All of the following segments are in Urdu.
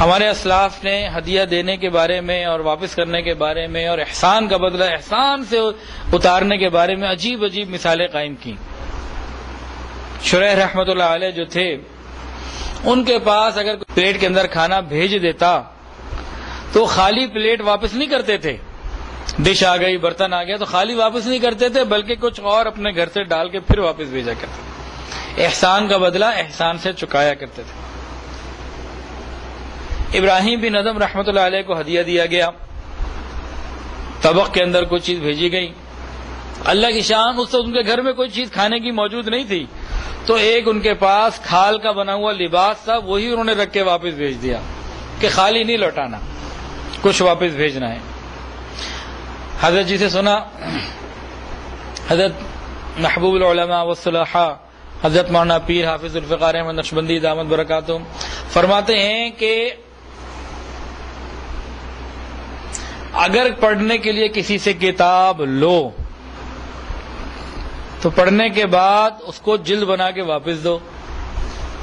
ہمارے اسلاف نے ہدیہ دینے کے بارے میں اور واپس کرنے کے بارے میں اور احسان کا بدلہ احسان سے اتارنے کے بارے میں عجیب عجیب مثالیں قائم کی۔ شریح رحمۃ اللہ علیہ جو تھے، ان کے پاس اگر پلیٹ کے اندر کھانا بھیج دیتا تو خالی پلیٹ واپس نہیں کرتے تھے، ڈش آ گئی، برتن آ گیا تو خالی واپس نہیں کرتے تھے، بلکہ کچھ اور اپنے گھر سے ڈال کے پھر واپس بھیجا کرتے تھے۔ احسان کا بدلہ احسان سے چکایا کرتے تھے۔ ابراہیم بن ادم رحمۃ اللہ علیہ کو ہدیہ دیا گیا، طبق کے اندر کوئی چیز بھیجی گئی، اللہ کی شان اس سے ان کے گھر میں کوئی چیز کھانے کی موجود نہیں تھی، تو ایک ان کے پاس کھال کا بنا ہوا لباس تھا، وہی انہوں نے رکھ کے واپس بھیج دیا کہ خالی نہیں لوٹانا، کچھ واپس بھیجنا ہے۔ حضرت جی سے سنا، حضرت محبوب العلماء والصلحاء حضرت مولانا پیر حافظ الفقار احمد نقشبندی دامت برکاتہم فرماتے ہیں کہ اگر پڑھنے کے لیے کسی سے کتاب لو تو پڑھنے کے بعد اس کو جلد بنا کے واپس دو،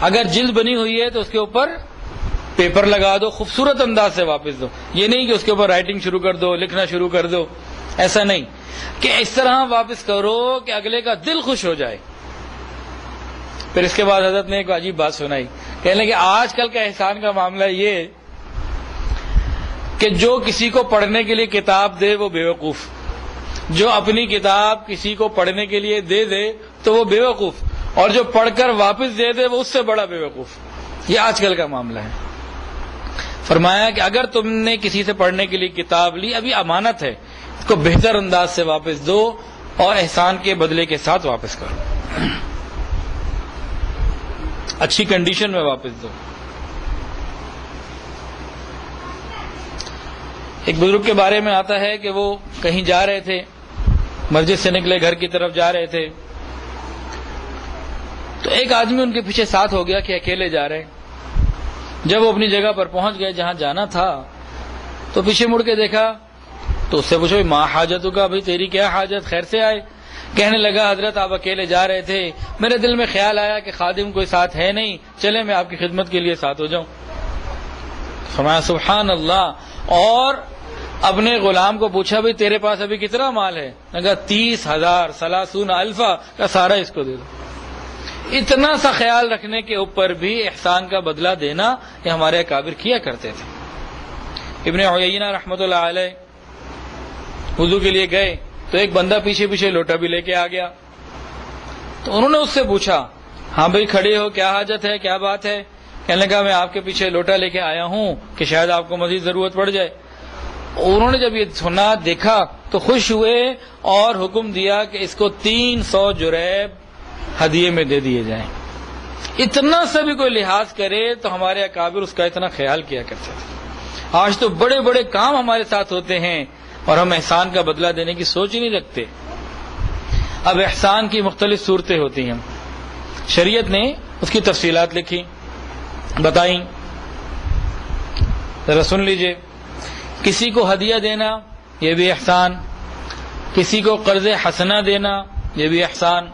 اگر جلد بنی ہوئی ہے تو اس کے اوپر پیپر لگا دو، خوبصورت انداز سے واپس دو، یہ نہیں کہ اس کے اوپر رائٹنگ شروع کر دو، لکھنا شروع کر دو، ایسا نہیں، کہ اس طرح واپس کرو کہ اگلے کا دل خوش ہو جائے۔ پھر اس کے بعد حضرت نے ایک عجیب بات سنائی، کہنے کہ آج کل کا احسان کا معاملہ یہ کہ جو کسی کو پڑھنے کے لیے کتاب دے وہ بیوقوف، جو اپنی کتاب کسی کو پڑھنے کے لیے دے دے تو وہ بیوقوف، اور جو پڑھ کر واپس دے دے وہ اس سے بڑا بیوقوف۔ یہ آج کل کا معاملہ ہے۔ فرمایا کہ اگر تم نے کسی سے پڑھنے کے لیے کتاب لی، ابھی امانت ہے، اس کو بہتر انداز سے واپس دو اور احسان کے بدلے کے ساتھ واپس کرو، اچھی کنڈیشن میں واپس دو۔ ایک بزرگ کے بارے میں آتا ہے کہ وہ کہیں جا رہے تھے، مسجد سے نکلے گھر کی طرف جا رہے تھے، تو ایک آدمی ان کے پیچھے ساتھ ہو گیا کہ اکیلے جا رہے ہیں۔ جب وہ اپنی جگہ پر پہنچ گئے جہاں جانا تھا تو پیچھے مڑ کے دیکھا تو اس سے پوچھو ماں حاجتوں کا، بھائی تیری کیا حاجت، خیر سے آئے؟ کہنے لگا حضرت آپ اکیلے جا رہے تھے، میرے دل میں خیال آیا کہ خادم کوئی ساتھ ہے نہیں، چلے میں آپ کی خدمت کے لیے ساتھ ہو جاؤں۔ فرمایا سبحان اللہ، اور اپنے غلام کو پوچھا بھائی تیرے پاس ابھی کتنا مال ہے؟ کہا 30,000 30 الفا کا سارا اس کو دے دو۔ اتنا سا خیال رکھنے کے اوپر بھی احسان کا بدلہ دینا یہ ہمارے اکابر کیا کرتے تھے۔ ابن عیینہ رحمۃ اللہ علیہ وضو کے لیے گئے تو ایک بندہ پیچھے پیچھے لوٹا بھی لے کے آ گیا، تو انہوں نے اس سے پوچھا ہاں بھائی کھڑے ہو، کیا حاجت ہے، کیا بات ہے؟ کہنے لگا میں آپ کے پیچھے لوٹا لے کے آیا ہوں کہ شاید آپ کو مزید ضرورت پڑ جائے۔ انہوں نے جب یہ سنا دیکھا تو خوش ہوئے اور حکم دیا کہ اس کو 300 جریب ہدیے میں دے دیے جائیں۔ اتنا سا بھی کوئی لحاظ کرے تو ہمارے اکابر اس کا اتنا خیال کیا کرتے تھے۔ آج تو بڑے بڑے کام ہمارے ساتھ ہوتے ہیں اور ہم احسان کا بدلہ دینے کی سوچ ہی نہیں رکھتے۔ اب احسان کی مختلف صورتیں ہوتی ہیں، شریعت نے اس کی تفصیلات لکھی، بتائیں، ذرا سن لیجئے۔ کسی کو ہدیہ دینا یہ بھی احسان، کسی کو قرض حسنہ دینا یہ بھی احسان،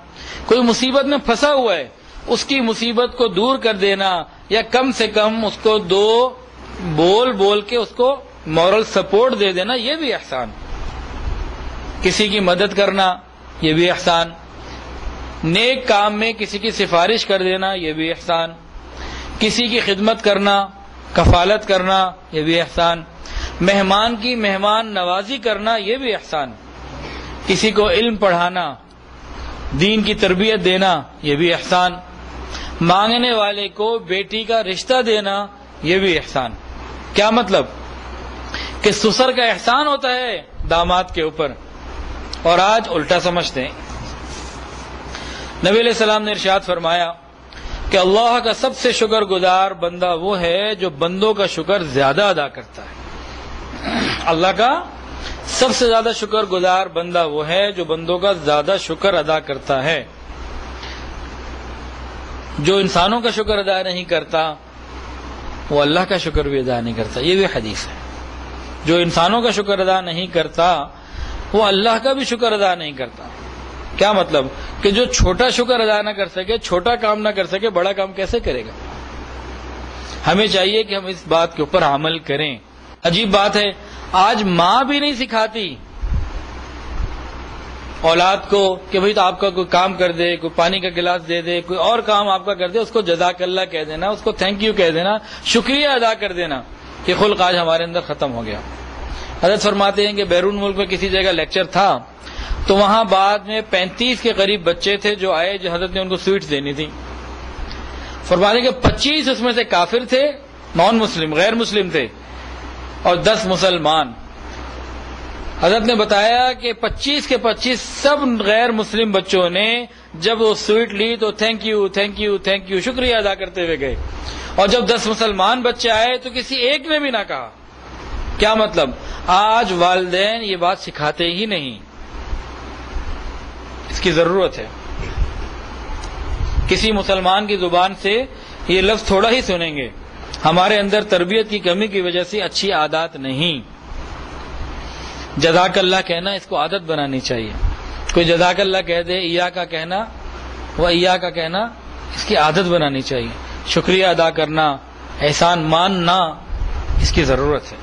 کوئی مصیبت میں پھنسا ہوا ہے اس کی مصیبت کو دور کر دینا، یا کم سے کم اس کو 2 بول کے اس کو مورل سپورٹ دے دینا، یہ بھی احسان۔ کسی کی مدد کرنا یہ بھی احسان، نیک کام میں کسی کی سفارش کر دینا یہ بھی احسان، کسی کی خدمت کرنا، کفالت کرنا یہ بھی احسان، مہمان کی مہمان نوازی کرنا یہ بھی احسان، کسی کو علم پڑھانا، دین کی تربیت دینا یہ بھی احسان، مانگنے والے کو بیٹی کا رشتہ دینا یہ بھی احسان۔ کیا مطلب کہ سسر کا احسان ہوتا ہے داماد کے اوپر، اور آج الٹا سمجھتے ہیں۔ نبی علیہ السلام نے ارشاد فرمایا کہ اللہ کا سب سے شکر گزار بندہ وہ ہے جو بندوں کا شکر زیادہ ادا کرتا ہے۔ اللہ کا سب سے زیادہ شکر گزار بندہ وہ ہے جو بندوں کا زیادہ شکر ادا کرتا ہے۔ جو انسانوں کا شکر ادا نہیں کرتا وہ اللہ کا شکر بھی ادا نہیں کرتا، یہ بھی حدیث ہے۔ جو انسانوں کا شکر ادا نہیں کرتا وہ اللہ کا بھی شکر ادا نہیں کرتا۔ کیا مطلب کہ جو چھوٹا شکر ادا نہ کر سکے، چھوٹا کام نہ کر سکے، بڑا کام کیسے کرے گا؟ ہمیں چاہیے کہ ہم اس بات کے اوپر عمل کریں. عجیب بات ہے، آج ماں بھی نہیں سکھاتی اولاد کو کہ بھئی تو آپ کا کوئی کام کر دے، کوئی پانی کا گلاس دے دے، کوئی اور کام آپ کا کر دے، اس کو جزاک اللہ کہہ دینا، اس کو تھینک یو کہہ دینا، شکریہ ادا کر دینا. یہ خلق آج ہمارے اندر ختم ہو گیا. حضرت فرماتے ہیں کہ بیرون ملک میں کسی جگہ لیکچر تھا تو وہاں بعد میں 35 کے قریب بچے تھے جو آئے، جو حضرت نے ان کو سویٹس دینی تھی. فرماتے ہیں کہ 25 اس میں سے کافر تھے، نان مسلم، غیر مسلم تھے، اور 10 مسلمان. حضرت نے بتایا کہ 25 کے 25 سب غیر مسلم بچوں نے جب وہ سویٹ لی تو thank you thank you thank you شکریہ ادا کرتے ہوئے گئے. اور جب 10 مسلمان بچے آئے تو کسی ایک نے بھی نہ کہا. کیا مطلب؟ آج والدین یہ بات سکھاتے ہی نہیں. اس کی ضرورت ہے. کسی مسلمان کی زبان سے یہ لفظ تھوڑا ہی سنیں گے. ہمارے اندر تربیت کی کمی کی وجہ سے اچھی عادات نہیں. جزاک اللہ کہنا اس کو عادت بنانی چاہیے. کوئی جزاک اللہ کہہ دے، ایا کا کہنا و ایا کا کہنا اس کی عادت بنانی چاہیے. شکریہ ادا کرنا، احسان ماننا، اس کی ضرورت ہے.